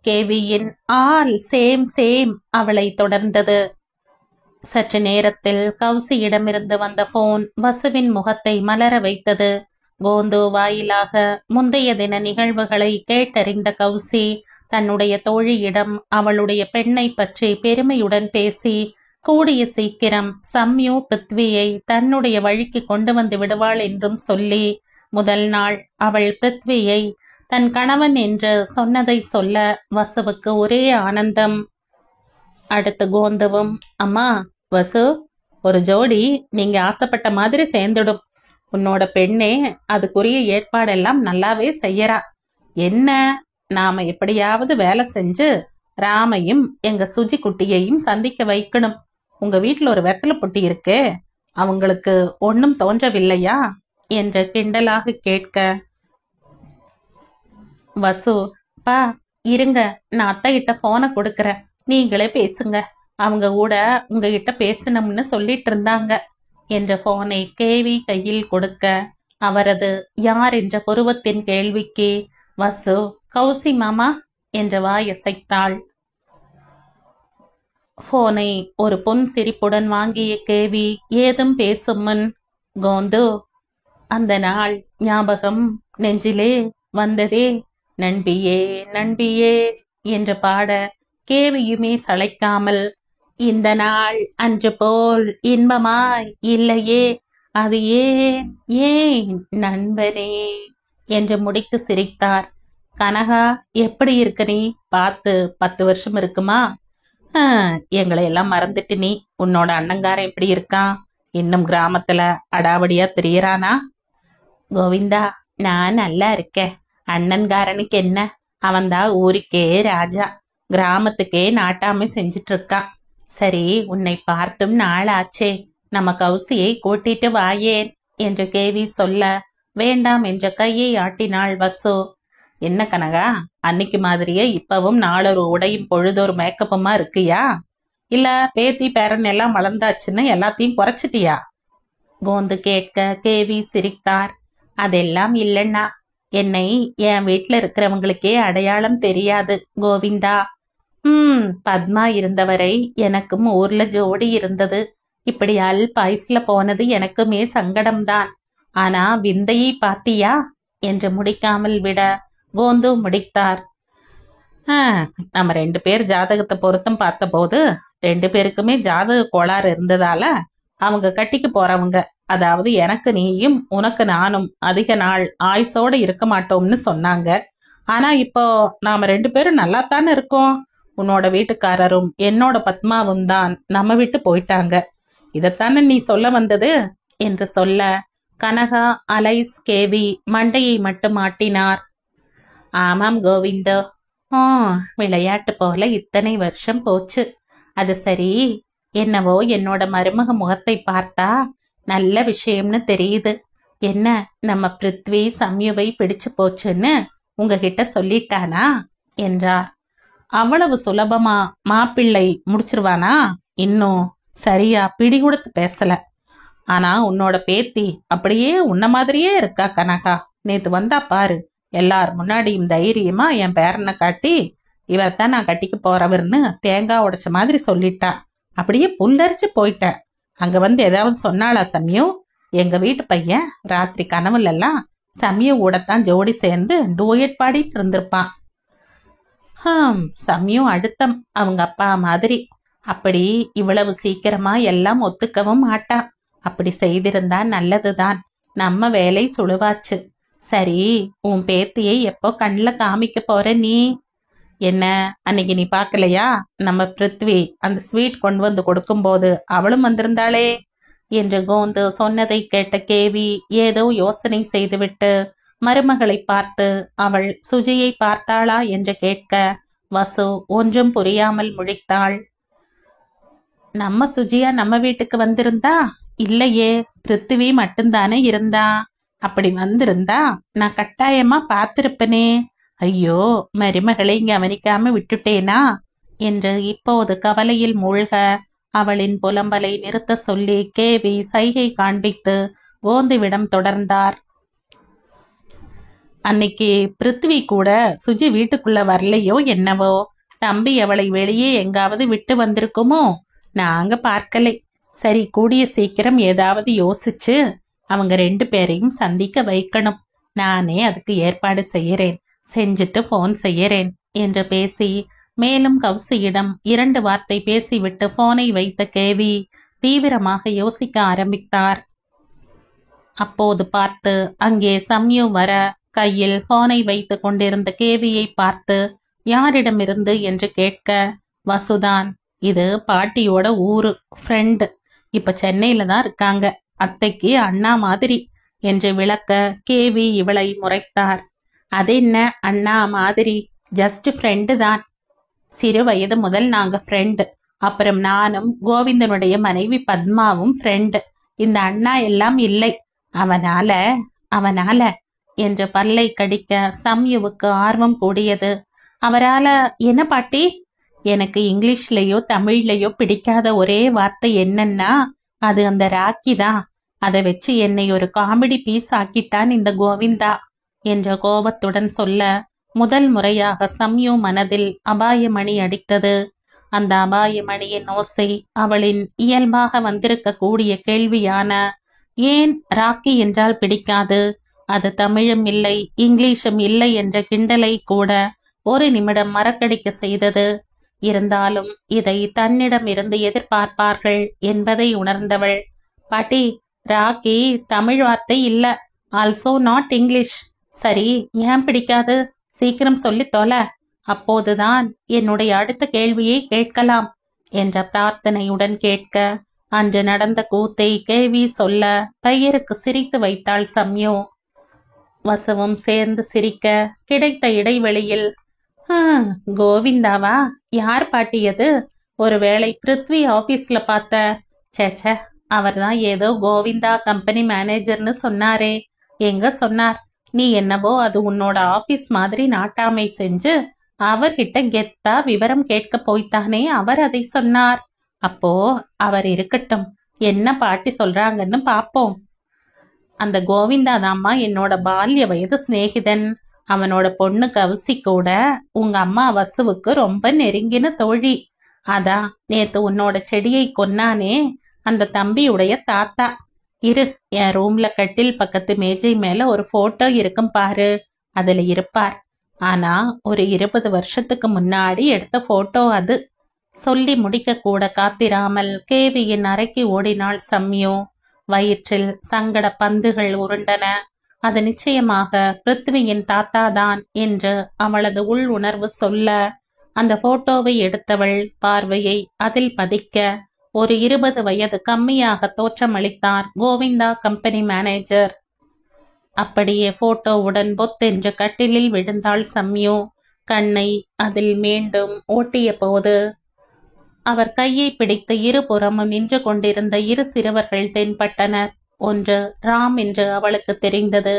கேவியின் ஆல் சேம் சேம் அவளை தொடர்ந்தது. சற்று நேரத்தில் கௌசியிடமிருந்து வந்த போன் வசுவின் முகத்தை மலர வைத்தது. கோந்து வாயிலாக முந்தைய தின நிகழ்வுகளை கேட்டறிந்த கௌசி தன்னுடைய தோழியிடம் அவளுடைய பெண்ணை பற்றி பெருமையுடன் பேசி, கூடிய சீக்கிரம் சம்யு பிருத்வியை தன்னுடைய வழிக்கு கொண்டு வந்து விடுவாள் என்றும் சொல்லி, முதல் நாள் அவள் பிருத்வியை தன் கணவன் என்று சொன்னதை சொல்ல வசுவுக்கு ஒரே ஆனந்தம். அடுத்து கோந்துவும், அம்மா வசு, ஒரு ஜோடி நீங்க ஆசைப்பட்ட மாதிரி சேர்ந்துடும். உன்னோட பெண்ணே அதுக்குரிய ஏற்பாடெல்லாம் நல்லாவே செய்யறா. என்ன, நாம எப்படியாவது வேலை செஞ்சு ராமையும் எங்க சுஜி குட்டியையும் சந்திக்க வைக்கணும். உங்க வீட்டுல ஒரு வெத்தலை பொட்டி இருக்கே, அவங்களுக்கு ஒன்னும் தோன்றவில்லையா என்று கிண்டலாக கேட்க, வசு, பா இருங்க, நான் அத்தை கிட்ட போனை கொடுக்கறேன், நீங்களே பேசுங்க, அவங்க கூட உங்ககிட்ட பேசணும்னு சொல்லிட்டு இருந்தாங்க என்ற போனை கேவி கையில் கொடுக்க, அவரது யார் என்ற புருவத்தின் கேள்விக்கு வசு, கௌசி மாமா என்ற வாயசைத்தாள். போனை ஒரு பொன் சிரிப்புடன் வாங்கிய கேவி ஏதும் பேசும் முன், கோந்து, அந்த நாள் ஞாபகம் நெஞ்சிலே வந்ததே, நண்பியே நண்பியே என்று பாட, கேவியுமே சளைக்காமல், இந்த நாள் அன்று போல் இன்பமாய் இல்லையே, அது ஏன் ஏன் நண்பனே என்று முடித்து சிரித்தார். கனகா, எப்படி இருக்க நீ? பார்த்து 10 வருஷம் இருக்குமா? எங்களை எல்லாம் மறந்துட்டு நீ, உன்னோட அண்ணங்காரன் எப்படி இருக்கான்? இன்னும் கிராமத்துல அடாவடியா தெரியறானா? கோவிந்தா, நான் நல்லா இருக்கேன். அண்ணன்காரனுக்கு என்ன, அவன்தான் ஊருக்கே ராஜா, கிராமத்துக்கே நாட்டாமை செஞ்சிட்டு இருக்கான். சரி, உன்னை பார்த்தும் நாள் ஆச்சே, நம்ம கௌசியை கூட்டிட்டு வாயேன் என்று கேவி சொல்ல வேண்டாம் என்ற கையை ஆட்டினாள் வசு. என்ன கனகா, அன்னைக்கு மாதிரியே இப்பவும் நாளொரு உடையும் பொழுதொரு மேக்கப்புமா இருக்கியா? இல்ல பேத்தி பேரன் எல்லாம் வளர்ந்தாச்சுன்னு எல்லாத்தையும் குறைச்சிட்டியா? கோந்து கேட்க கேவி சிரித்தார். அதெல்லாம் இல்லைன்னா, என்னை என் வீட்டுல இருக்கிறவங்களுக்கே அடையாளம் தெரியாது கோவிந்தா. பத்மா இருந்தவரை எனக்கும் ஊர்ல ஜோடி இருந்தது. இப்படி அல்பாயுஸ்ல போனது எனக்குமே சங்கடம்தான். ஆனா விந்தையை பாத்தியா என்று முடிக்காமல் விட கோந்து முடித்தார். நம்ம 2 பேர் ஜாதகத்தை பொருத்தம் பார்த்த போது 2 பேருக்குமே ஜாதக கோளாறு இருந்ததால அவங்க கட்டிக்கு போறவங்க, அதாவது எனக்கு நீயும் உனக்கு நானும் அதிக நாள் ஆயுசோட இருக்க மாட்டோம்னு சொன்னாங்க. ஆனா இப்போ நாம 2 பேரும் நல்லாத்தானே இருக்கோம். உன்னோட வீட்டுக்காரரும் என்னோட பத்மாவும் தான் நம்ம விட்டு போயிட்டாங்க. இதத்தானே நீ சொல்ல வந்தது என்று சொல்ல கனகா, அலைஸ், கேவி மண்டையை மட்டும் ஆட்டினார். ஆமாம் கோவிந்தோ, விளையாட்டு போல இத்தனை வருஷம் போச்சு. அது சரி, என்னவோ என்னோட மருமக முகத்தை பார்த்தா நல்ல விஷயம்னு தெரியுது. என்ன, நம்ம பிருத்வி சம்யுவை பிடிச்சு போச்சுன்னு உங்ககிட்ட சொல்லிட்டானா என்றார். அவ்வளவு சுலபமா மாப்பிள்ளை முடிச்சிருவானா? இன்னும் சரியா பிடி கொடுத்து பேசல. ஆனா உன்னோட பேத்தி அப்படியே உன்ன மாதிரியே இருக்கா கனகா. நேத்து வந்தா பாரு, எல்லார் முன்னாடியும் தைரியமா என் பேரனை காட்டி இவர்தான் நான் கட்டிக்க போறவர்னு தேங்காய் உடைச்ச மாதிரி சொல்லிட்டா. அப்படியே புல்லரிச்சு போயிட்ட. அங்க வந்து ஏதாவது சொன்னாளா சம்யு? எங்க வீட்டு பையன் ராத்திரி கனவுல எல்லாம் சம்யு கூடத்தான் ஜோடி சேர்ந்து டூயட் பாடிட்டு இருந்திருப்பான். சம்யு அடுத்தம் அவங்க அப்பா மாதிரி. அப்படி இவ்வளவு சீக்கிரமா எல்லாம் ஒத்துக்கவும் மாட்டா. அப்படி செய்திருந்தா நல்லதுதான். நம்ம வேலை சுழுவாச்சு. சரி, உன் பேத்தியை எப்போ கண்ணில் காமிக்க போற நீ? என்ன, அன்னைக்கு நீ பாக்கலையா? நம்ம பிருத்வி அந்த ஸ்வீட் கொண்டு வந்து கொடுக்கும்போது அவளும் வந்திருந்தாளே என்று கோந்து சொன்னதை கேட்ட கேவி ஏதோ யோசனை செய்துவிட்டு மருமகளை பார்த்து அவள் சுஜியை பார்த்தாளா என்று கேட்க வசு ஒன்றும் புரியாமல் முழித்தாள். நம்ம சுஜியா நம்ம வீட்டுக்கு வந்திருந்தா? இல்லையே, பிருத்திவி மட்டும்தானே இருந்தா. அப்படி வந்திருந்தா நான் கட்டாயமா பார்த்திருப்பனே. ஐயோ, மருமகளை கவனிக்காம விட்டுட்டேனா என்று இப்போது கவலையில் மூழ்க அவளின் புலம்பலை நிறுத்த சொல்லி கேவி சைகை காண்பித்து கோந்துவிடம் தொடர்ந்தார். அன்னைக்கு பிருத்வி கூட சுஜி வீட்டுக்குள்ள வரலையோ என்னவோ. தம்பி அவளை வெளியே எங்காவது விட்டு வந்திருக்குமோ? நாங்க பார்க்கலை. சரி, கூடிய சீக்கிரம் ஏதாவது யோசிச்சு அவங்க 2 பேரையும் சந்திக்க வைக்கணும். நானே அதுக்கு ஏற்பாடு செய்யறேன், செஞ்சுட்டு போன் செய்யறேன் என்று பேசி மேலும் கௌசியிடம் 2 வார்த்தை பேசிவிட்டு போனை வைத்த கேவி தீவிரமாக யோசிக்க ஆரம்பித்தார். அப்போது பார்த்து அங்கே சம்யு வர கையில் போனை வைத்து கொண்டிருந்த கேவியை பார்த்து யாரிடமிருந்து என்று கேட்க, வசுதான், இது பாட்டியோட ஊரு, ஃப்ரெண்டு, இப்ப சென்னையில தான் இருக்காங்க, அத்தைக்கு அண்ணா மாதிரி என்று விளக்க கேவி இவளை முறைத்தார். அது என்ன அண்ணா மாதிரி, ஜஸ்ட் ஃப்ரெண்டு தான். சிறு வயது முதல் நாங்க ஃப்ரெண்டு. அப்புறம் நானும் கோவிந்தனுடைய மனைவி பத்மாவும் ஃப்ரெண்டு. இந்த அண்ணா எல்லாம் இல்லை. அவனால என்று பல்லை கடிக்க சம்யுவுக்கு ஆர்வம் கூடியது. அவரால என்ன பாட்டி? எனக்கு இங்கிலீஷ்லயோ தமிழ்லயோ பிடிக்காத ஒரே வார்த்தை என்னன்னா அது அந்த ராக்கி தான். அதை வச்சு என்னை ஒரு காமெடி பீஸ் ஆக்கிட்டான் இந்த கோவிந்தா என்ற கோபத்துடன் சொல்ல முதல் முறையாக சம்யு மனதில் அபாயமணி அடித்தது. அந்த அபாயமணியின் ஓசை அவளின் இயல்பாக வந்திருக்க கூடிய கேள்வியான ஏன் ராக்கி என்றால் பிடிக்காது, அது தமிழும் இல்லை இங்கிலீஷும் இல்லை என்ற கிண்டலை கூட ஒரு நிமிடம் மறக்கடிக்க செய்தது. இருந்தாலும் இதை தன்னிடம் இருந்து எதிர்பார்ப்பார்கள் என்பதை உணர்ந்தவள், பாட்டி, ராக்கி தமிழ் வார்த்தை இல்ல, ஆல்சோ நாட் இங்கிலீஷ். சரி, ஏன் பிடிக்காது? சீக்கிரம் சொல்லி தொலை, அப்போதுதான் என்னுடைய அடுத்த கேள்வியை கேட்கலாம் என்ற பிரார்த்தனையுடன் கேட்க அன்று நடந்த கூத்தை கேவி சொல்ல பெயருக்கு சிரித்து வைத்தாள் சம்யு. வசுவும் சேர்ந்து சிரிக்க கிடைத்த இடைவெளியில், கோவிந்தாவா? யார் பாட்டியது? ஒருவேளை பிருத்வி ஆபீஸ்ல பார்த்த? சேச்ச, அவர்தான் ஏதோ கோவிந்தா கம்பெனி மேனேஜர்னு சொன்னாரே. எங்க சொன்னார்? நீ என்னவோ அது உன்னோட ஆபீஸ் மாதிரி நாட்டாமை செஞ்சு அவர்கிட்ட கெத்தா விவரம் கேட்க போய்த்தானே அவர் அதை சொன்னார். அப்போ அவர் இருக்கட்டும், என்ன பாட்டி சொல்றாங்கன்னு பாப்போம். அந்த கோவிந்தா தாம்மா என்னோட பால்ய வயது சிநேகிதன். அவனோட பொண்ணு கவுசி கூட உங்க அம்மா வசுவுக்கு ரொம்ப நெருங்கின தோழி. அதான் நேத்து உன்னோட செடியை கொன்னானே அந்த தம்பியுடைய தாத்தா. இரு, என் ரூம்ல கட்டில் பக்கத்து மேஜை மேல ஒரு போட்டோ இருக்கும் பாரு, அதுல இருப்பார். ஆனா ஒரு 20 வருஷத்துக்கு முன்னாடி எடுத்த போட்டோ அது. சொல்லி முடிக்க கூட காத்திராமல் கேவியின் அறைக்கு ஓடினாள் சம்யு. வயிற்றில் சங்கட பந்துகள் உருண்டன. அது நிச்சயமாக பிருத்வியின் தாத்தாதான் என்று அவளது உள் உணர்வு சொல்ல, அந்த போட்டோவை எடுத்தவள் பார்வையை அதில் பதிக்க ஒரு 20 வயது கம்மியாக தோற்றமளித்தார் கோவிந்தா கம்பெனி மேனேஜர். அப்படியே போட்டோவுடன் பொத்தென்று கட்டிலில் விழுந்தாள் சம்யு. கண்ணை அதில் மீண்டும் ஓட்டிய போது அவர் கையை பிடித்து இருபுறமும் நின்று கொண்டிருந்த 2 சிறுவர்கள் தென்பட்டனர். ஒன்று ராம் என்று அவளுக்கு தெரிந்தது.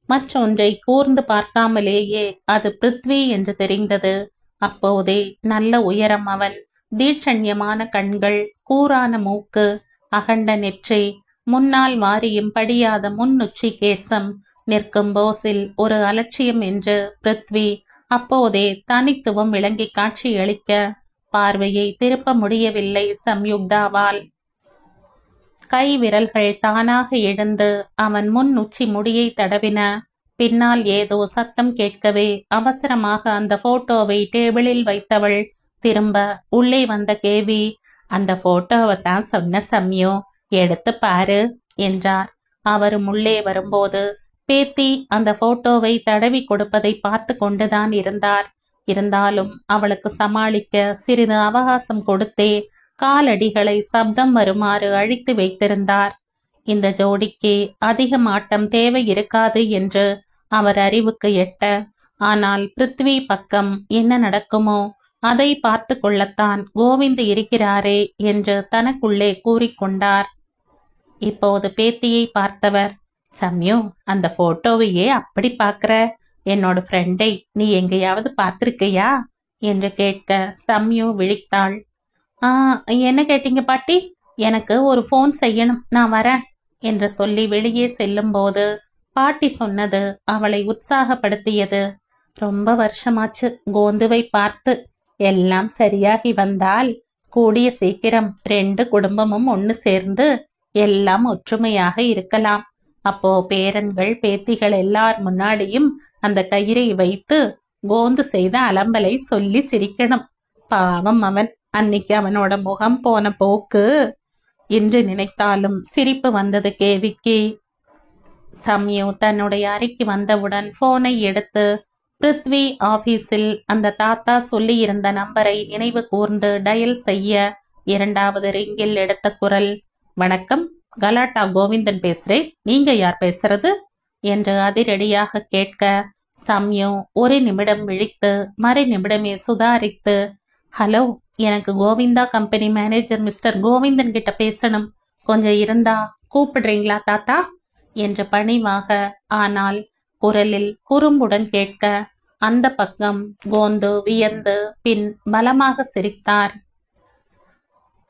மற்றொன்றை கூர்ந்து பார்க்காமலேயே அது பிருத்வி என்று தெரிந்தது. அப்போதே நல்ல உயரம் அவன். தீட்சண்யமான கண்கள், கூரான மூக்கு, அகண்ட நெற்றி, முன்னால் வாரியும் படியாத முன்னுச்சி கேசம், நிற்கும் போஸில் ஒரு அலட்சியம் என்று பிருத்வி அப்போதே தனித்துவம் விளங்கி காட்சியளிக்க பார்வையை திருப்ப முடியவில்லை சம்யுக்தாவால். கை விரல்கள் தானாக எழுந்து அவன் முன் உச்சி முடியை தடவின. பின்னால் ஏதோ சத்தம் கேட்கவே அவசரமாக அந்த போட்டோவை டேபிளில் வைத்தவள் திரும்ப உள்ளே வந்த கேவி, அந்த போட்டோவை தான் சொன்ன சம்யு, எடுத்து பாரு என்றார். அவரும் உள்ளே வரும்போது பேத்தி அந்த போட்டோவை தடவி கொடுப்பதை பார்த்து கொண்டுதான் இருந்தார். இருந்தாலும் அவளுக்கு சமாளிக்க சிறிது அவகாசம் கொடுத்தே காலடிகளை சப்தம் வருமாறு அழித்து வைத்திருந்தார். இந்த ஜோடிக்கு அதிக ஆட்டம் தேவை இருக்காது என்று அவர் அறிவுக்கு எட்ட, ஆனால் பிருத்வி பக்கம் என்ன நடக்குமோ அதை பார்த்து கொள்ளத்தான் கோவிந்து இருக்கிறாரே என்று தனக்குள்ளே கூறிக்கொண்டார். இப்போது பேத்தியை பார்த்தவர், சம்யு, அந்த போட்டோவையே அப்படி பார்க்கிற? என்னோட ஃப்ரெண்டை நீ எங்கேயாவது பார்த்திருக்கையா என்று கேட்க சம்யு விழித்தாள். என்ன கேட்டீங்க பாட்டி? எனக்கு ஒரு போன் செய்யணும், நான் வரேன் என்று சொல்லி வெளியே செல்லும் போது பாட்டி சொன்னது அவளை உற்சாகப்படுத்தியது. ரொம்ப வருஷமாச்சு கோந்துவை பார்த்து. எல்லாம் சரியாகி வந்தால் கூடிய சீக்கிரம் 2 குடும்பமும் ஒன்னு சேர்ந்து எல்லாம் ஒற்றுமையாக இருக்கலாம். அப்போ பேரன்கள் பேத்திகள் எல்லார் முன்னாடியும் அந்த கயிறை வைத்து கோந்து செய்த அலம்பலை சொல்லி சிரிக்கணும். பாவம் அவன், அன்னைக்கு அவனோட முகம் போன போக்கு என்று நினைத்தாலும் சிரிப்பு வந்தது கேவிக்கு. சம்யு தன்னுடைய அறைக்கு வந்தவுடன் போனை எடுத்து பிருத்வி ஆபீஸில் அந்த தாத்தா சொல்லி இருந்த நம்பரை நினைவு கூர்ந்து டயல் செய்ய 2வது ரிங்கில் எடுத்த குரல், வணக்கம், கலாட்டா கோவிந்தன் பேசுறேன், நீங்க யார் பேசுறது என்று அதிரடியாக கேட்க சம்யு ஒரு நிமிடம் விழித்து மறு நிமிடமே சுதாரித்து, ஹலோ, எனக்கு Govinda company manager mister Govindan கிட்ட பேசணும், கொஞ்சம் இருந்தா கூப்பிடுறீங்களா தாத்தா என்று பணிவாக ஆனால் குரலில் குறும்புடன் கேட்க அந்த பக்கம் கோந்து வியந்து பின் பலமாக சிரித்தார்.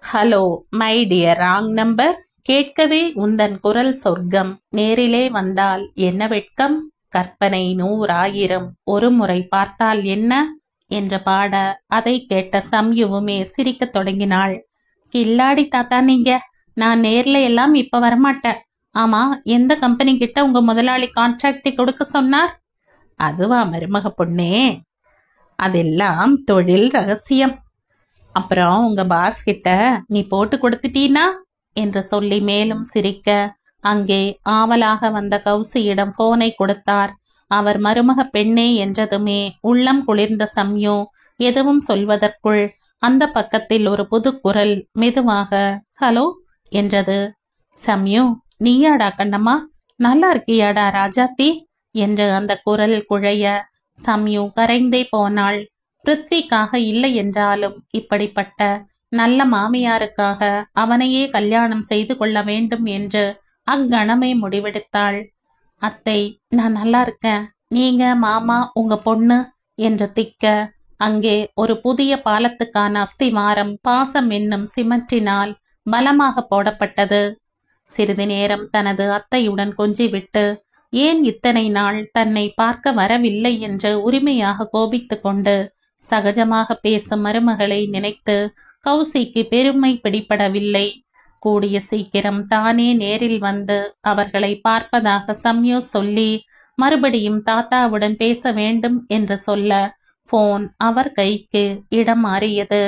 Hello my dear, wrong number. கேட்கவே உந்தன் குரல் சொர்க்கம், நேரிலே வந்தால் என்ன வெட்கம், கற்பனை 100,000 ஒரு முறை பார்த்தால் என்ன என்று பாட அதை கேட்ட சம்யுவுமே சிரிக்க தொடங்கினாள். கில்லாடி தாத்தா நீங்க, நான் நேர்ல எல்லாம் இப்ப வரமாட்டேன். ஆமா, எந்த கம்பெனி கிட்ட உங்க முதலாளி கான்ட்ராக்டை கொடுக்க சொன்னார்? அதுவா மருமக பொண்ணே, அதெல்லாம் தொழில் ரகசியம். அப்புறம் உங்க பாஸ் கிட்ட நீ போட்டு கொடுத்துட்டீனா என்று சொல்லி மேலும் சிரிக்க அங்கே ஆவலாக வந்த கௌசியிடம் போனை கொடுத்தார். அவர் மருமக பெண்ணே என்றதுமே உள்ளம் குளிர்ந்த சம்யு எதுவும் சொல்வதற்குள் அந்த பக்கத்தில் ஒரு புது குரல் மெதுவாக ஹலோ என்றது. சம்யு, நீயாடா கண்ணம்மா, நல்லா இருக்கியாடா ராஜாத்தி என்று அந்த குரல் குழைய சம்யு கரைந்தே போனாள். பிருத்விக்காக இல்லை என்றாலும் இப்படிப்பட்ட நல்ல மாமியாருக்காக அவனையே கல்யாணம் செய்து கொள்ள வேண்டும் என்று அக்கணமே முடிவெடுத்தாள். அத்தை, நான் நல்லா இருக்கேன், நீங்க மாமா உங்க பொண்ணு என்று திக்க அங்கே ஒரு புதிய பாலத்துக்கான அஸ்திவாரம் பாசம் என்னும் சிமெண்டினால் பலமாக போடப்பட்டது. சிறிது நேரம் தனது அத்தையுடன் கொஞ்சிவிட்டு ஏன் இத்தனை நாள் தன்னை பார்க்க வரவில்லை என்று உரிமையாக கோபித்து கொண்டு சகஜமாக பேசும் மருமகளை நினைத்து கௌசிக்கு பெருமை பிடிபடவில்லை. கூடிய சீக்கிரம் தானே நேரில் வந்து அவர்களை பார்ப்பதாக சம்யோ சொல்லி மறுபடியும் தாத்தாவுடன் பேச வேண்டும் என்று சொல்ல போன் அவர் கைக்கு இடம் மாறியது.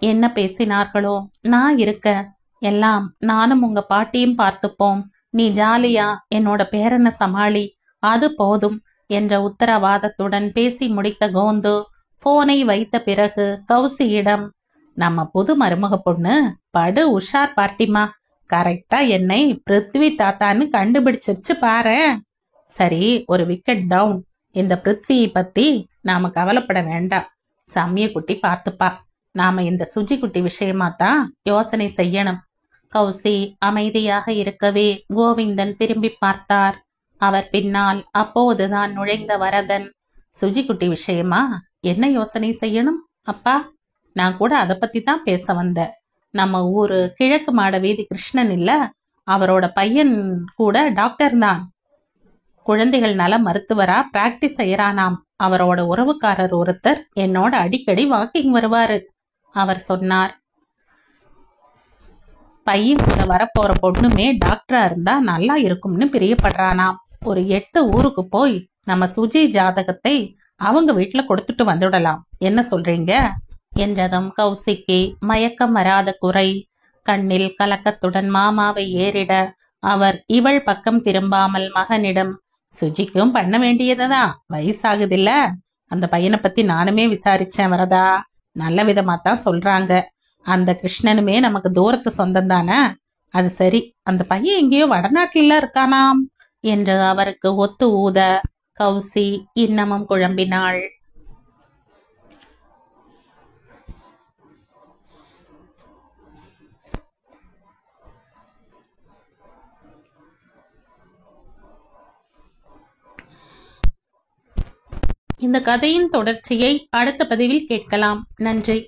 என்ன பேசினார்களோ? நான் இருக்க, எல்லாம் நானும் உங்க பாட்டியும் பார்த்துப்போம், நீ ஜாலியா என்னோட பேரனை சமாளி, அது போதும் என்ற உத்தரவாதத்துடன் பேசி முடித்த கோந்து போனை வைத்த பிறகு கௌசியிடம், நம்ம புது மருமக பொண்ணு படு உஷார் பார்ட்டிமா, கரெக்டா என்னை பிருத்வி தாத்தான்னு கண்டுபிடிச்சிருச்சு பாரு. சரி, ஒரு விக்கெட் டவுன். இந்த பிருத்வியை பத்தி நாம கவலைப்பட வேண்டாம், சமய குட்டி பார்த்துப்பா. நாம இந்த சுஜி குட்டி விஷயமா தான் யோசனை செய்யணும். கௌசி அமைதியாக இருக்கவே கோவிந்தன் திரும்பி பார்த்தார். அவர் பின்னால் அப்போதுதான் நுழைந்த வரதன். சுஜி குட்டி விஷயமா என்ன யோசனை செய்யணும் அப்பா? நான் கூட அதை பத்தி தான் பேச வந்தேன். நம்ம ஊரு கிழக்கு மாட வீதி கிருஷ்ணன் இல்ல, அவரோட பையன் கூட டாக்டர் தான், குழந்தைகள் நல மருத்துவரா பிராக்டிஸ் செய்யறானாம். அவரோட உறவுக்காரர் ஒருத்தர் என்னோட அடிக்கடி வாக்கிங் வருவாரு. அவர் சொன்னார், பையன் கூட வரப்போற பொண்ணுமே டாக்டரா இருந்தா நல்லா இருக்கும்னு பிரியப்படுறானாம். ஒரு 8 ஊருக்கு போய் நம்ம சுஜி ஜாதகத்தை அவங்க வீட்டுல கொடுத்துட்டு வந்துடலாம், என்ன சொல்றீங்க என்றதும் கௌசிக்கு மயக்கம் வராத குறை. கண்ணில் கலக்கத்துடன் மாமாவை ஏறிட அவர் இவள் பக்கம் திரும்பாமல் மகனிடம், சுஜிக்கும் பண்ண வேண்டியதுதான், வயசாகுதில்ல, அந்த பையனை பத்தி நானுமே விசாரிச்சேன் வரதா, நல்ல விதமா தான் சொல்றாங்க. அந்த கிருஷ்ணனுமே நமக்கு தூரத்து சொந்தம் தானே. அது சரி, அந்த பையன் எங்கேயோ வடநாட்டில இருக்கானாம் என்று அவருக்கு ஒத்து ஊத கௌசி இன்னமும் குழம்பினாள். இந்த கதையின் தொடர்ச்சியை அடுத்த பதிவில் கேட்கலாம். நன்றி.